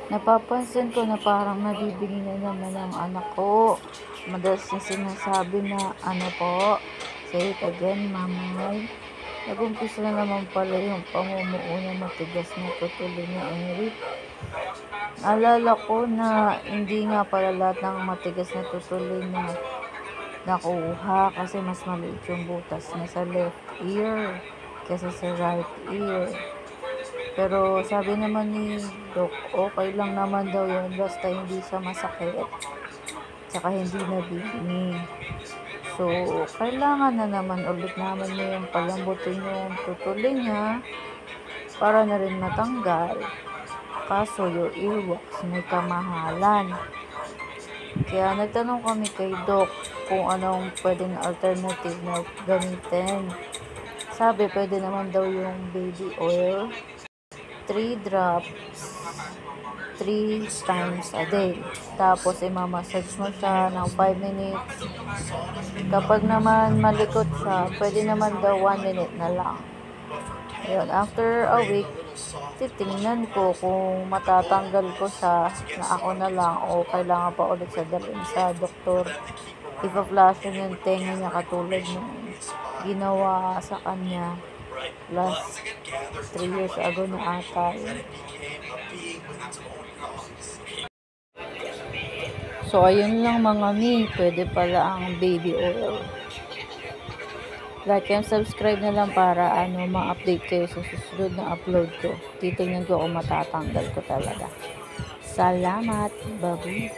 Napapansin ko na parang nabibili na naman ang anak ko. Madalas niya sinasabi na, ano po, say it again, mamay. Nag-umpisa na naman pala yung pamumuo na matigas na tutuloy ni Eric. Alala ko na hindi nga pala lahat ng matigas na tutuloy na nakuha kasi mas maliit yung butas niya sa left ear kaysa sa right ear. Pero sabi naman ni Doc, okay lang naman daw yun basta hindi siya masakit tsaka hindi nabingi. So, kailangan na naman ulit naman niya yung palambutin yung tutulin niya para na rin matanggal. Kaso yung earwax may kamahalan. Kaya nagtanong kami kay Doc kung anong pwedeng alternative na gamitin. Sabi pwede naman daw yung baby oil, 3 drops 3 times a day. Tapos imamassage mo siya ng 5 minutes. Kapag naman malikot siya, pwede naman daw 1 minute na lang. Yun, after a week, titingnan ko kung matatanggal ko siya na ako na lang o kailangan pa ulit siya dalhin sa doktor. Ipa-flash yung tenga niya katulad nung ginawa sa kanya last 3 years ago na ata yun. So, ayun lang mga mi, pwede pala ang baby oil. Like and subscribe na lang para ma-update kayo sa susunod na upload ko. Titingnan ko kung matatanggal ko talaga. Salamat, babu.